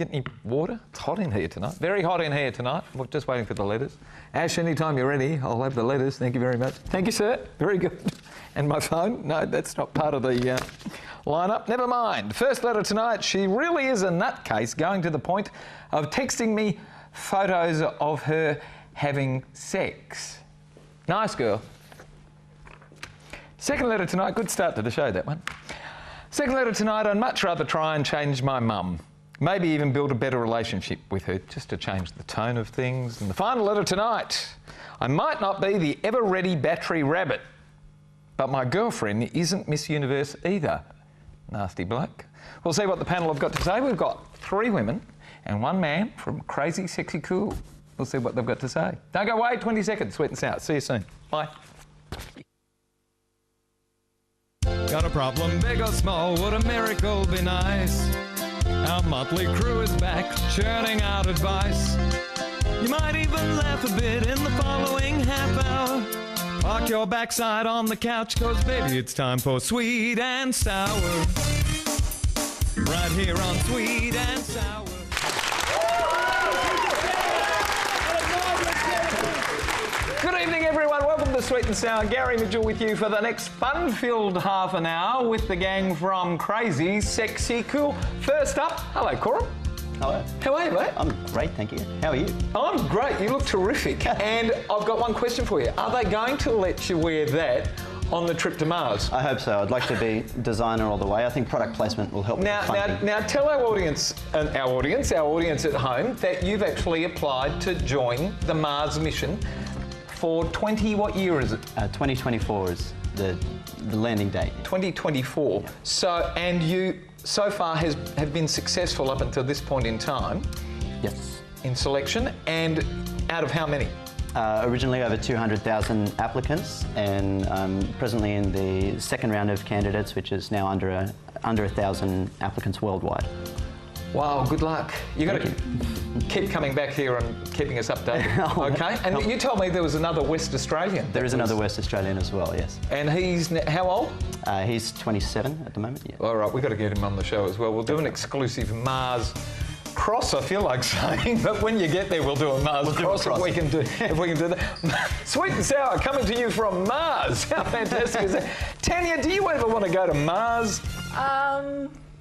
Get any water? It's hot in here tonight. Very hot in here tonight. We're just waiting for the letters. Ash, anytime you're ready, I'll have the letters. Thank you very much. Thank you, sir. Very good. And my phone? No, that's not part of the lineup. Never mind. First letter tonight. She really is a nutcase, going to the point of texting me photos of her having sex. Nice girl. Second letter tonight. Good start to the show, that one. Second letter tonight. I'd much rather try and change my mum. Maybe even build a better relationship with her, just to change the tone of things. And the final letter tonight. I might not be the ever-ready battery rabbit, but my girlfriend isn't Miss Universe either. Nasty bloke. We'll see what the panel have got to say. We've got 3 women and 1 man from Crazy Sexy Cool. We'll see what they've got to say. Don't go away, 20 seconds, Sweet and Sour. See you soon. Bye. Got a problem, big or small, would a miracle be nice? Our motley crew is back, churning out advice. You might even laugh a bit in the following half hour. Park your backside on the couch, 'cause baby it's time for Sweet and Sour. Right here on Sweet and Sour. Good evening, everyone. Welcome to Sweet and Sour. Gary Mitchell with you for the next fun-filled half an hour with the gang from Crazy Sexy Cool. First up, hello, Korum. Hello. How are you, mate? I'm great, thank you. How are you? I'm great. You look terrific. And I've got one question for you. Are they going to let you wear that on the trip to Mars? I hope so. I'd like to be designer all the way. I think product placement will help. Now, tell our audience at home that you've actually applied to join the Mars mission for what year is it? 2024 is the landing date. 2024. So, and you so far have been successful up until this point in time. Yes. In selection, and out of how many? Originally over 200,000 applicants, and presently in the second round of candidates, which is now under 1,000 applicants worldwide. Wow, good luck. You've got to keep coming back here and keeping us updated. Okay? And you told me there was another West Australian. There is another West Australian as well, yes. And he's how old? He's 27 at the moment, yeah. All right, we've got to get him on the show as well. We'll do an exclusive Mars cross, I feel like saying, but when you get there, we'll do a Mars cross if we can do that. Sweet and Sour coming to you from Mars. How fantastic is that? Tanya, do you ever want to go to Mars?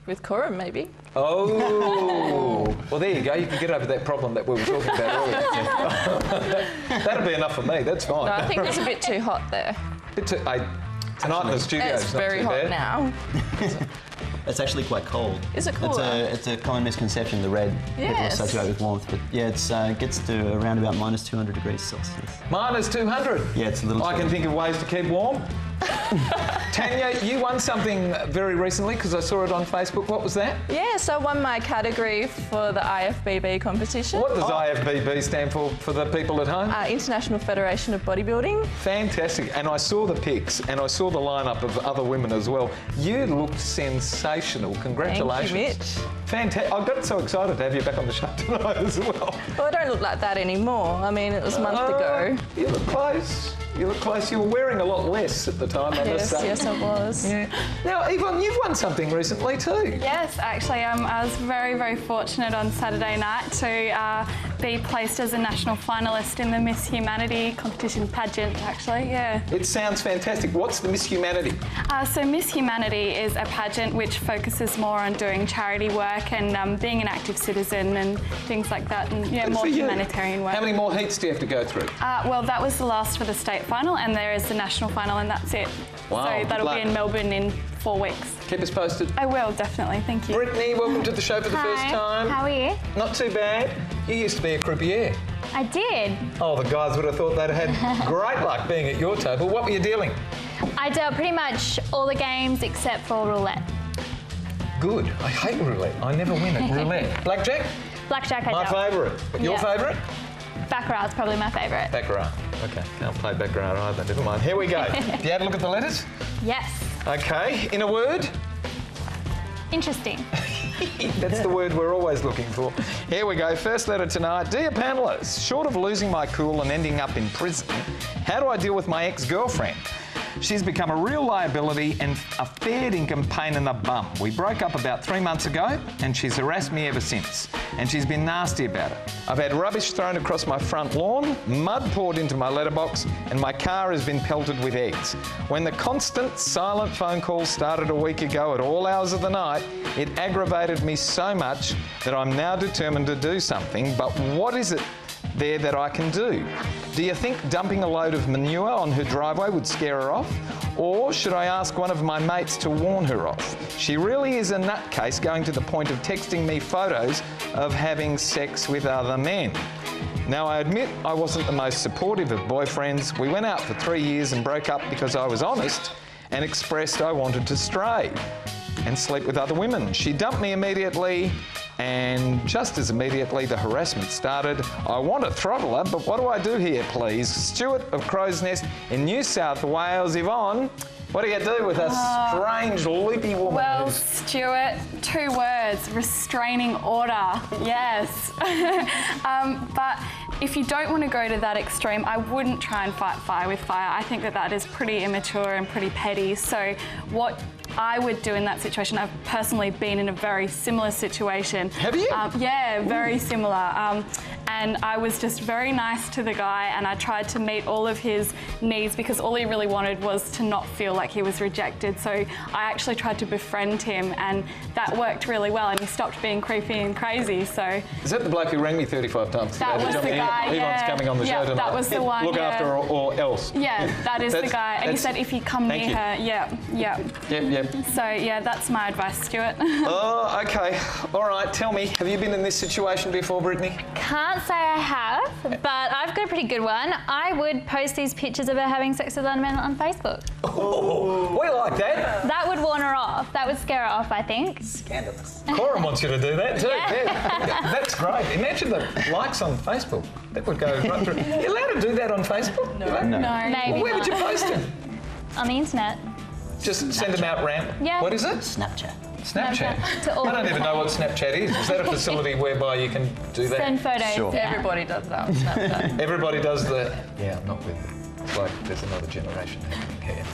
With Korum, maybe. Oh, well, there you go. You can get over that problem that we were talking about earlier. That'll be enough for me. That's fine. No, I think it's a bit too hot there. Tonight in the studio. It's very hot now. It's actually quite cold. Is it cooler? It's a common misconception, the red people associate with warmth, but yeah, it gets to around about minus 200 degrees Celsius. Minus 200? Yeah, it's a little... I can think of ways to keep warm. Tanya, you won something very recently because I saw it on Facebook. What was that? Yeah, so I won my category for the IFBB competition. What does IFBB stand for the people at home? International Federation of Bodybuilding. Fantastic. And I saw the pics and I saw the lineup of other women as well. You looked sensational. Congratulations. Thank you, Mitch. Fantastic. I got so excited to have you back on the show tonight as well. Well, I don't look like that anymore. I mean, it was a month ago. You look close. You look close. You were wearing a lot less at the time, I must say. Yes, I was. Yeah. Now, Yvonne, you've won something recently too. Yes, actually, I was very, very fortunate on Saturday night to be placed as a national finalist in the Miss Humanity competition pageant, actually, yeah. It sounds fantastic. What's the Miss Humanity? So Miss Humanity is a pageant which focuses more on doing charity work and being an active citizen and things like that, and yeah, more humanitarian work. How many more heats do you have to go through? Well, that was the last for the state final, and there is the national final, and that's it. Wow. So that'll be in Melbourne in 4 weeks. Keep us posted. I will, definitely. Thank you. Brittany, welcome to the show for the first time. How are you? Not too bad. You used to be a croupier. I did. Oh, the guys would have thought they'd had great luck being at your table. What were you dealing? I dealt pretty much all the games except for roulette. Good. I hate roulette. I never win at roulette. Blackjack? Blackjack I My dealt. favourite. Your favourite? Baccarat's probably my favourite. Baccarat. Okay, can't play Baccarat either. Never mind. Here we go. Do you have a look at the letters? Yes. Okay. In a word? Interesting. That's the word we're always looking for. Here we go. First letter tonight. Dear panellists, short of losing my cool and ending up in prison, how do I deal with my ex-girlfriend? She's become a real liability and a fair dinkum pain in the bum. We broke up about 3 months ago and she's harassed me ever since. And she's been nasty about it. I've had rubbish thrown across my front lawn, mud poured into my letterbox, and my car has been pelted with eggs. When the constant silent phone calls started a week ago at all hours of the night, it aggravated me so much that I'm now determined to do something. But what is it there that I can do? Do you think dumping a load of manure on her driveway would scare her off? Or should I ask one of my mates to warn her off? She really is a nutcase, going to the point of texting me photos of having sex with other men. Now, I admit I wasn't the most supportive of boyfriends. We went out for 3 years and broke up because I was honest and expressed I wanted to stray and sleep with other women. She dumped me immediately, and just as immediately the harassment started. I want to throttle her, but what do I do here, please? Stuart of Crow's Nest in New South Wales. Yvonne, what do you do with a strange, loopy woman? Well, Stuart, 2 words: restraining order. Yes. But if you don't want to go to that extreme, I wouldn't try and fight fire with fire. I think that that is pretty immature and pretty petty. So what I would do in that situation, I've personally been in a very similar situation. Have you? Yeah, very similar. And I was just very nice to the guy, and I tried to meet all of his needs because all he really wanted was to not feel like he was rejected. So I actually tried to befriend him, and that worked really well, and he stopped being creepy and crazy. So is that the bloke who rang me 35 times? That was the guy. Yvonne's Yeah. coming on the show tonight. That was the one. Look after her or else. Yeah, that is the guy. And he said if you come near her, Yep. So yeah, that's my advice, Stuart. Oh, okay. All right, tell me, have you been in this situation before, Brittany? Can't say I have, but I've got a pretty good one. I would post these pictures of her having sex with other men on Facebook. Oh, we like that. That would warn her off. That would scare her off, I think. Scandalous. Korum wants you to do that too. Yeah. That's great. Imagine the likes on Facebook. That would go right through. You're allowed to do that on Facebook? No. Maybe Well, where would you post them? on the internet. Just send them out random. Yeah. What is it? Snapchat. Snapchat. To all I don't even know what Snapchat is. Is that a facility whereby you can do that? Send photos. Sure. Yeah. Everybody does that on Snapchat. Everybody does the... Yeah, I'm not with it. It's like there's another generation happening here.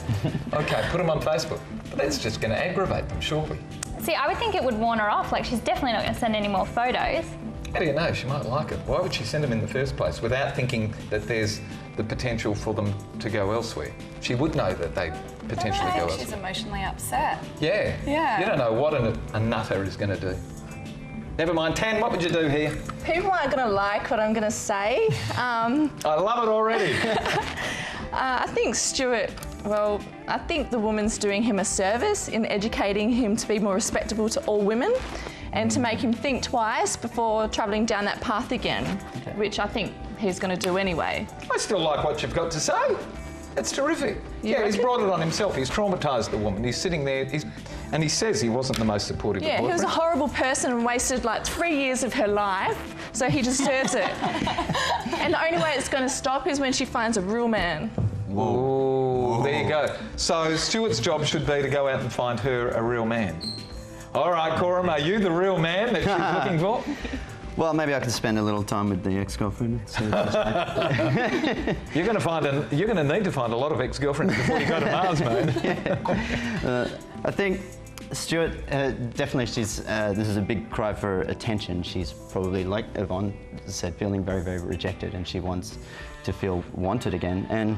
Okay, put them on Facebook. But that's just going to aggravate them, surely. See, I would think it would warn her off. Like, she's definitely not going to send any more photos. How do you know? She might like it. Why would she send them in the first place without thinking that there's the potential for them to go elsewhere? She would know that they potentially go elsewhere. She's emotionally upset. Yeah. Yeah. You don't know what a nutter is going to do. Never mind. Tan, what would you do here? People aren't going to like what I'm going to say. I love it already. I think Stuart, well, I think the woman's doing him a service in educating him to be more respectable to all women and to make him think twice before travelling down that path again, which I think he's going to do anyway. I still like what you've got to say. That's terrific. Yeah, he's brought it on himself. He's traumatised the woman. He's sitting there, and he says he wasn't the most supportive of Yeah, he was a boyfriends. horrible person and wasted like 3 years of her life, so he deserves it. And the only way it's going to stop is when she finds a real man. Whoa. There you go. So Stuart's job should be to go out and find her a real man. All right, Korum, are you the real man that she's looking for? Well, maybe I can spend a little time with the ex-girlfriend. You're going to need to find a lot of ex-girlfriends before you go to Mars, mate. I think Stuart, definitely this is a big cry for attention. She's probably, like Yvonne said, feeling very, very rejected, and she wants to feel wanted again, and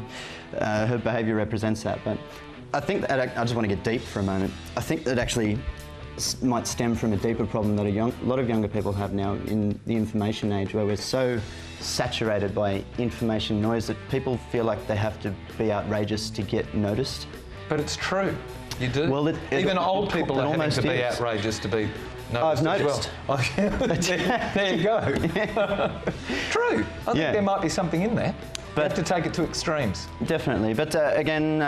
her behaviour represents that. But I think that, I just want to get deep for a moment. I think that actually might stem from a deeper problem that a lot of younger people have now in the information age, where we're so saturated by information noise that people feel like they have to be outrageous to get noticed. But it's true. You do. Well, even old people are having to be outrageous to be noticed. I've noticed. Well. There you go. True. I think there might be something in there. But you have to take it to extremes. Definitely. But again,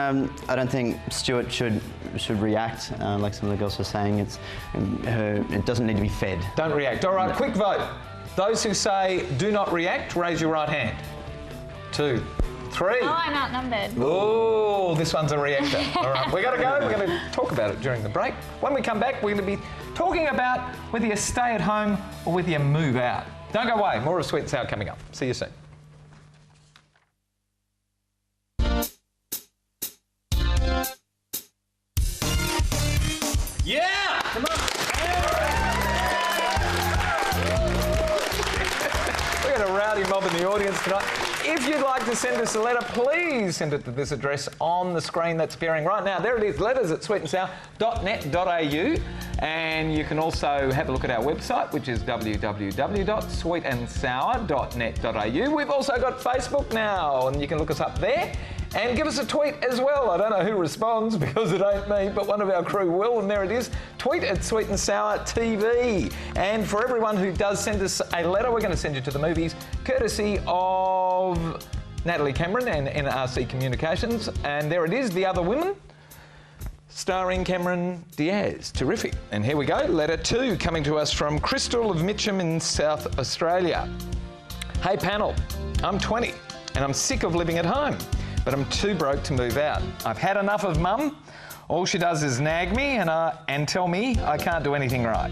I don't think Stuart should react like some of the girls were saying. It doesn't need to be fed. Don't react. All right, quick vote. Those who say do not react, raise your right hand. 2, 3. Oh, I'm outnumbered. Oh, this one's a reactor. All right, we got to go. We're going to talk about it during the break. When we come back, we're going to be talking about whether you stay at home or whether you move out. Don't go away. More of Sweet and Sour coming up. See you soon. a rowdy mob in the audience tonight. If you'd like to send us a letter, please send it to this address on the screen that's appearing right now. There it is, letters@sweetandsour.net.au. And you can also have a look at our website, which is www.sweetandsour.net.au. We've also got Facebook now, and you can look us up there. And give us a tweet as well. I don't know who responds because it ain't me, but one of our crew will, and there it is. Tweet at Sweet and Sour TV. And for everyone who does send us a letter, we're going to send you to the movies, courtesy of Natalie Cameron and NRC Communications. And there it is, The Other Women, starring Cameron Diaz. Terrific. And here we go, letter 2, coming to us from Crystal of Mitcham in South Australia. Hey panel, I'm 20 and I'm sick of living at home, but I'm too broke to move out. I've had enough of mum. All she does is nag me and tell me I can't do anything right.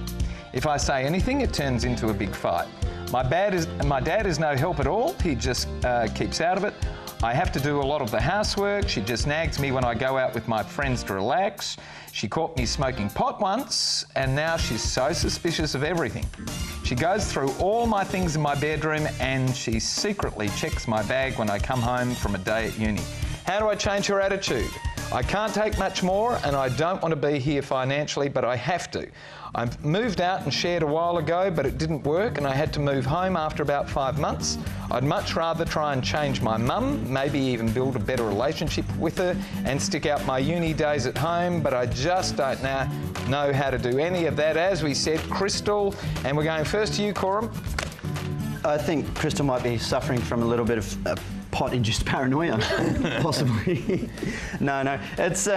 If I say anything, it turns into a big fight. My dad is no help at all. He just keeps out of it. I have to do a lot of the housework. She just nags me when I go out with my friends to relax. She caught me smoking pot once, and now she's so suspicious of everything. She goes through all my things in my bedroom, and she secretly checks my bag when I come home from a day at uni. How do I change her attitude? I can't take much more, and I don't want to be here financially, but I have to. I moved out and shared a while ago, but it didn't work, and I had to move home after about 5 months. I'd much rather try and change my mum, maybe even build a better relationship with her and stick out my uni days at home, but I just don't know how to do any of that. As we said, Crystal, and we're going first to you, Korum. I think Crystal might be suffering from a little bit of pot-induced paranoia, possibly. No, it's...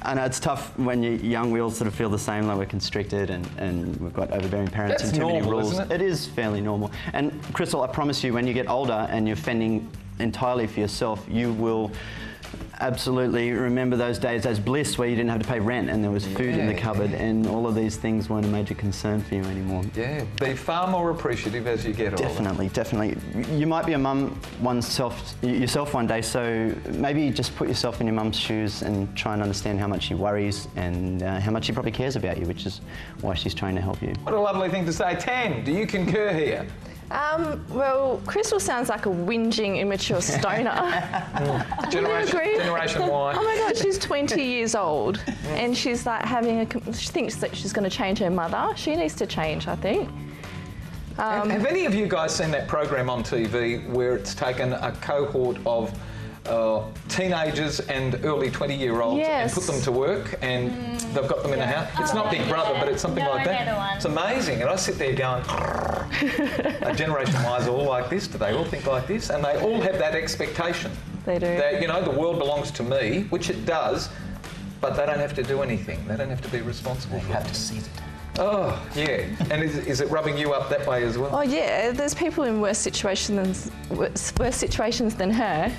I know it's tough when you're young. We all sort of feel the same, like we're constricted and we've got overbearing parents and too many rules. Isn't it? It is fairly normal. And Crystal, I promise you, when you get older and you're fending entirely for yourself, you will absolutely remember those days as bliss where you didn't have to pay rent and there was food in the cupboard and all of these things weren't a major concern for you anymore. Yeah, be far more appreciative as you get older. Definitely. You might be a mum yourself one day, so maybe just put yourself in your mum's shoes and try and understand how much she worries and how much she probably cares about you, which is why she's trying to help you. What a lovely thing to say. Tan, do you concur here? Well, Crystal sounds like a whinging, immature stoner. Generation Y. Oh my God, she's 20 years old and she's like she thinks that she's going to change her mother. She needs to change, I think. Have any of you guys seen that program on TV where it's taken a cohort of teenagers and early 20-year-olds and put them to work and they've got them in a house? It's not Big Brother, but it's something like that. It's amazing. And I sit there going, Generation Y's are all like this. Do they all think like this? And they all have that expectation. They do. That, you know, the world belongs to me, which it does, but they don't have to do anything. They don't have to be responsible. You have to seize it. Oh, yeah. And is it rubbing you up that way as well? Oh, yeah. There's people in worse situations than her.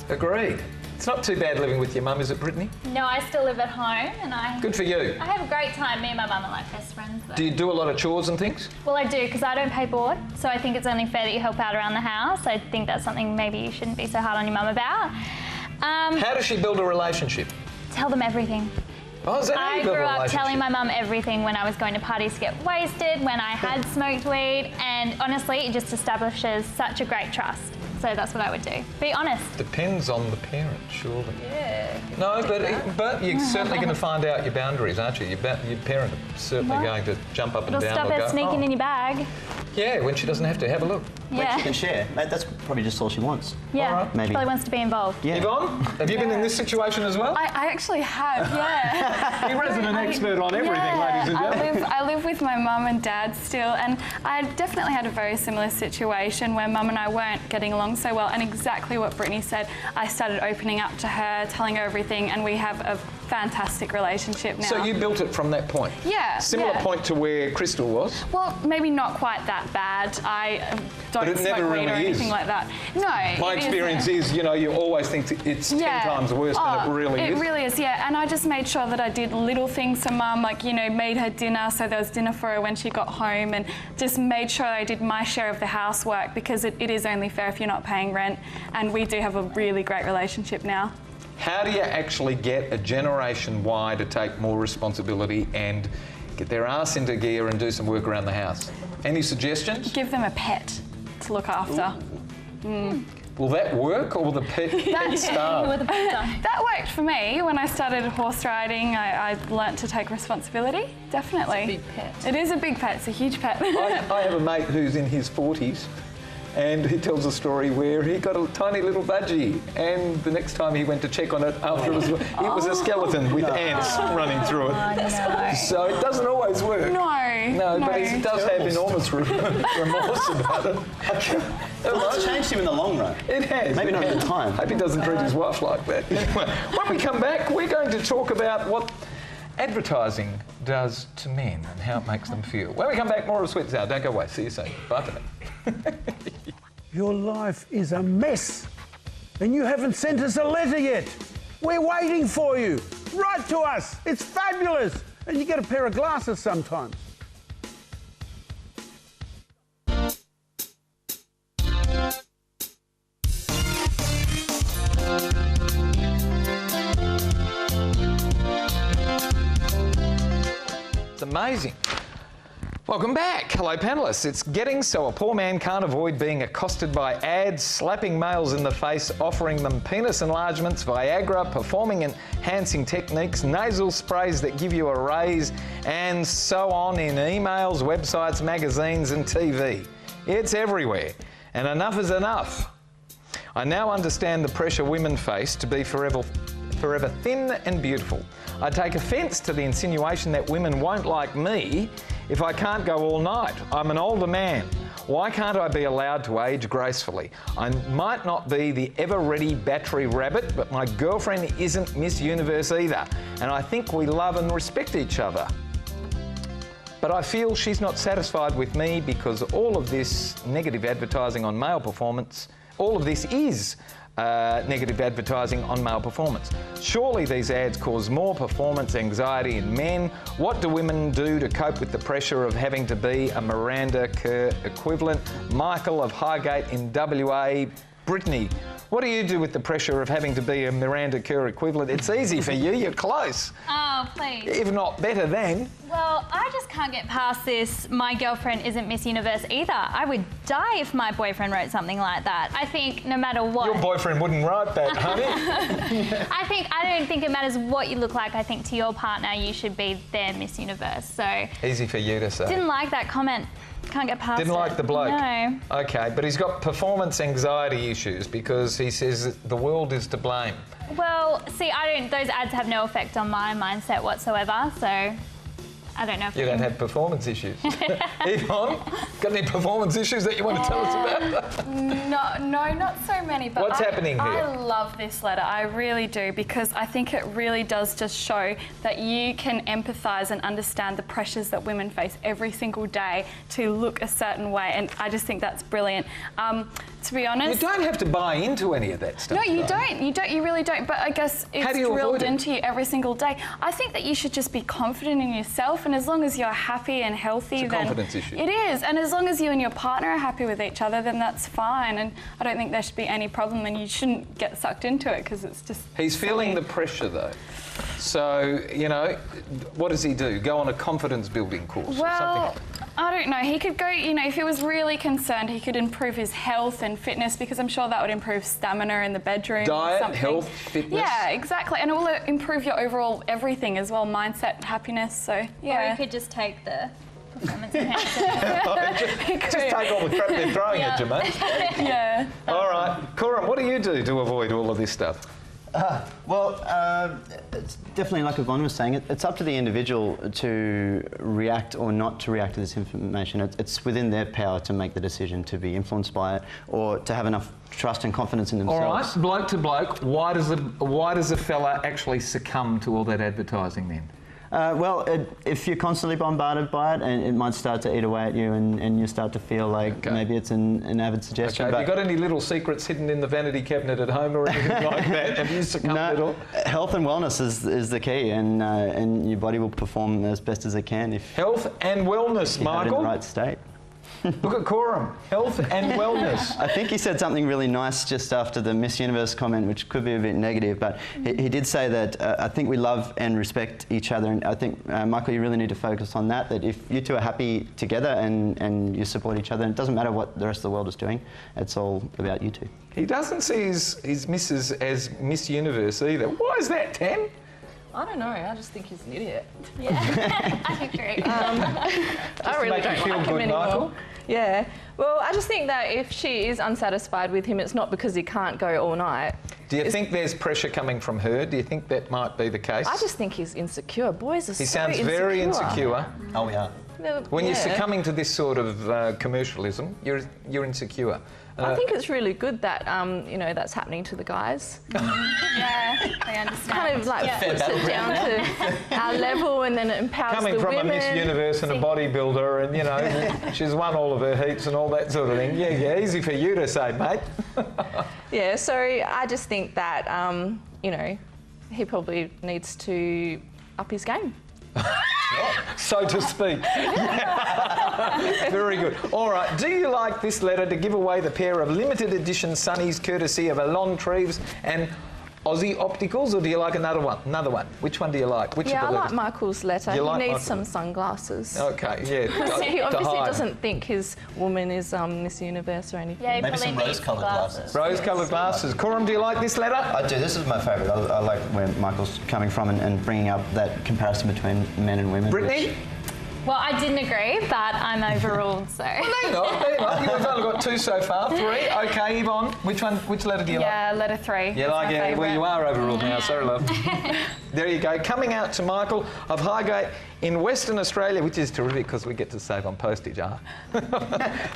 Agreed. It's not too bad living with your mum, is it, Brittany? No, I still live at home and Good for you. I have a great time. Me and my mum are like best friends. Though. Do you do a lot of chores and things? Well, I do, because I don't pay board, so I think it's only fair that you help out around the house. I think that's something maybe you shouldn't be so hard on your mum about. How does she build a relationship? Tell them everything. Oh, is that how you I build a grew up relationship? telling my mum everything when I was going to parties to get wasted, when I had smoked weed, and honestly, it just establishes such a great trust. So that's what I would do. Be honest. Depends on the parent, surely. Yeah. No, but you're certainly going to find out your boundaries, aren't you? Your parent is certainly going to jump up and It'll down. stop her sneaking in your bag. Yeah, when she doesn't have to. Have a look. Yeah. She can share. That's probably just all she wants. Yeah. All right. Maybe. She probably wants to be involved. Yeah. Yvonne, have you been in this situation as well? I actually have, yeah. You're resident expert on everything, ladies and gentlemen. I live with my mum and dad still, and I definitely had a very similar situation where mum and I weren't getting along so well, and exactly what Brittany said, I started opening up to her, telling her everything, and we have a fantastic relationship now. So you built it from that point? Yeah. Similar point to where Crystal was? Well, maybe not quite that bad. I don't But it smoke never weed really or anything is. like that. No. My experience is, you know, you always think it's 10 times worse than it really is. It really is, yeah. And I just made sure that I did little things for mum, like, you know, made her dinner, so there was dinner for her when she got home, and just made sure I did my share of the housework, because it is only fair if you're not paying rent, and we do have a really great relationship now. How do you actually get a Generation Y to take more responsibility and get their ass into gear and do some work around the house. Any suggestions? Give them a pet to look after. Will that work, or will the pet starve? That worked for me. When I started horse riding, I learnt to take responsibility, definitely. It's a big pet. It is a big pet, it's a huge pet. I have a mate who's in his 40s, and he tells a story where he got a tiny little budgie, and the next time he went to check on it, after it was a skeleton with ants running through it. No. So it doesn't always work. No, but he does have enormous remorse about it. Well, it's changed him in the long run. It has. Maybe not at the time. Hope he doesn't treat his wife like that. Anyway, when we come back, we're going to talk about what advertising does to men and how it makes them feel. When we come back, more of Sweat's Hour. Don't go away. See you soon. Bye for now. Your life is a mess, and you haven't sent us a letter yet. We're waiting for you. Write to us. It's fabulous. And you get a pair of glasses sometimes. It's amazing. Welcome back. Hello, panellists. It's getting so a poor man can't avoid being accosted by ads, slapping males in the face, offering them penis enlargements, Viagra, performing enhancing techniques, nasal sprays that give you a raise, and so on in emails, websites, magazines, and TV. It's everywhere. And enough is enough. I now understand the pressure women face to be forever thin and beautiful. I take offence to the insinuation that women won't like me if I can't go all night. I'm an older man. Why can't I be allowed to age gracefully? I might not be the ever-ready battery rabbit, but my girlfriend isn't Miss Universe either, and I think we love and respect each other. But I feel she's not satisfied with me because all of this negative advertising on male performance, all of this is negative advertising on male performance. Surely these ads cause more performance anxiety in men. What do women do to cope with the pressure of having to be a Miranda Kerr equivalent? Michael of Highgate in WA. Brittany, what do you do with the pressure of having to be a Miranda Kerr equivalent? It's easy for you, you're close. Oh, please. If not better than. Well, I just can't get past this, my girlfriend isn't Miss Universe either. I would die if my boyfriend wrote something like that. I think no matter what... Your boyfriend wouldn't write that, honey. I don't think it matters what you look like. I think to your partner, you should be their Miss Universe, so... Easy for you to say. Didn't like that comment. Can't get past it. Didn't like the bloke? No. Okay, but he's got performance anxiety issues because he says that the world is to blame. Well, see, those ads have no effect on my mindset whatsoever, so I don't know if you don't have performance issues. Yvonne, got any performance issues that you want to tell us about? No, not so many. But What's happening here? I love this letter. I really do, because I think it really does just show that you can empathise and understand the pressures that women face every single day to look a certain way, and I just think that's brilliant. To be honest, you don't have to buy into any of that stuff. No, you don't. You really don't. But I guess it's drilled into you every single day. I think that you should just be confident in yourself, and as long as you're happy and healthy, it's a confidence issue. It is. And as long as you and your partner are happy with each other, then that's fine. And I don't think there should be any problem, and you shouldn't get sucked into it because it's just... He's feeling the pressure, though. So, you know, what does he do? Go on a confidence building course or something? I don't know. He could go, if he was really concerned, he could improve his health and fitness, because I'm sure that would improve stamina in the bedroom. Diet, health, fitness. Yeah, exactly. And it will improve your overall everything as well, mindset, happiness. So, yeah. Or you could just take the performance enhancer. Just take all the crap they're throwing at you, mate. Yeah. All right. Korum, what do you do to avoid all of this stuff? It's definitely, like Yvonne was saying, it's up to the individual to react or not to react to this information. It's within their power to make the decision to be influenced by it or to have enough trust and confidence in themselves. All right, bloke to bloke, why does a fella actually succumb to all that advertising then? If you're constantly bombarded by it, and it might start to eat away at you, and you start to feel like maybe it's an avid suggestion. Okay. Have you got any little secrets hidden in the vanity cabinet at home or anything like that? Have you succumbed at all? Health and wellness is the key, and your body will perform as best as it can if health and wellness, you Michael. have it in the right state. Look at Korum, health and wellness. I think he said something really nice just after the Miss Universe comment, which could be a bit negative, but he did say that I think we love and respect each other, and I think, Michael, you really need to focus on that if you two are happy together and you support each other, and it doesn't matter what the rest of the world is doing, it's all about you two. He doesn't see his missus as Miss Universe either. Why is that, Tam? I don't know, I just think he's an idiot. Yeah, I agree. I really don't like him anymore. Michael? Yeah, well, I just think that if she is unsatisfied with him, it's not because he can't go all night. Do you think there's pressure coming from her? Do you think that might be the case? I just think he's insecure. Boys are so insecure. He sounds very insecure. Oh, yeah. When you're succumbing to this sort of commercialism, you're insecure. I think it's really good that you know, that's happening to the guys. Yeah, I understand. Kind of like puts it down to our level, and then it empowers Coming the from women. a Miss Universe and a bodybuilder, and you know, she's won all of her heats and all that sort of thing. Yeah, easy for you to say, mate. Yeah, so I just think that you know, he probably needs to up his game. So to speak. Very good. All right, do you like this letter to give away the pair of limited edition sunnies courtesy of Ellis and Aussie Opticals, or do you like another one? Which one do you like? Which Yeah, of I the like letters? Michael's letter. You he like needs Michael's? some sunglasses. Okay, yeah. He to obviously hide. doesn't think his woman is Miss Universe or anything. Yeah, he Maybe probably some needs rose-coloured glasses. Rose-coloured glasses. Korum, do you like this letter? I do. This is my favourite. I like where Michael's coming from and bringing up that comparison between men and women. Brittany? Well, I didn't agree, but I'm overruled, so. Well, no, you're not. You've only got 2 so far. 3. Okay, Yvonne, which letter do you like? Yeah, letter 3. You like it? Well, favourite. you are overruled now. Sorry, love. There you go. Coming out to Michael of Highgate in Western Australia, which is terrific because we get to save on postage.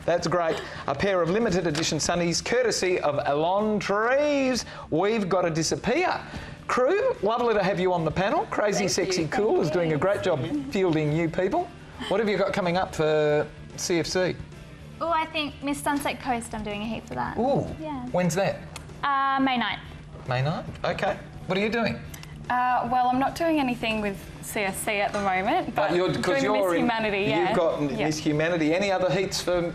That's great. A pair of limited edition sunnies, courtesy of Ellis. We've got to disappear. Crew, lovely to have you on the panel. Crazy, Sexy, Cool is doing a great job fielding new people. What have you got coming up for CFC? Oh, I think Miss Sunset Coast, I'm doing a heap for that. Ooh. Yeah. When's that? May 9th. May 9th? Okay. What are you doing? Well, I'm not doing anything with CSC at the moment, but you're doing Miss Humanity, yeah. You've got Miss Humanity. Any other heats for...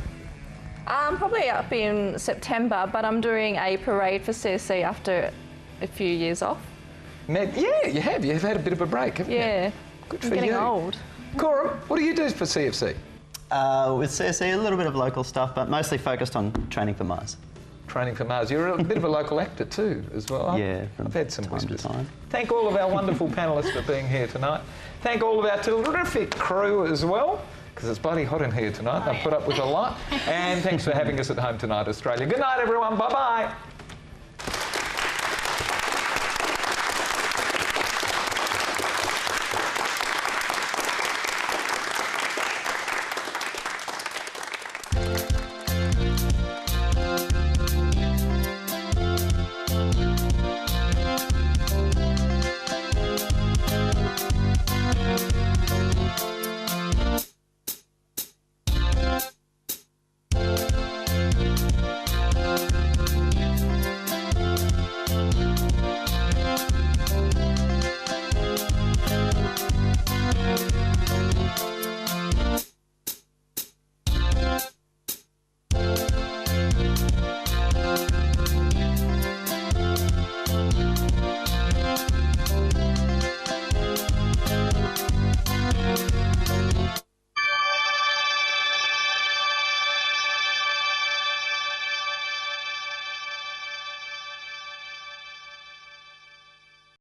Probably up in September, but I'm doing a parade for CSC after a few years off. Yeah, you have. You've had a bit of a break, haven't you? Yeah. Good I'm for getting you. old. Korum, what do you do for CFC? With CSC, a little bit of local stuff, but mostly focused on training for Mars. Training for Mars. You're a bit of a local actor too, as well. Yeah, I've had some time to whispers. time. Thank all of our wonderful panellists for being here tonight. Thank all of our terrific crew as well, because it's bloody hot in here tonight. They've put up with a lot. And thanks for having us at home tonight, Australia. Good night, everyone. Bye-bye.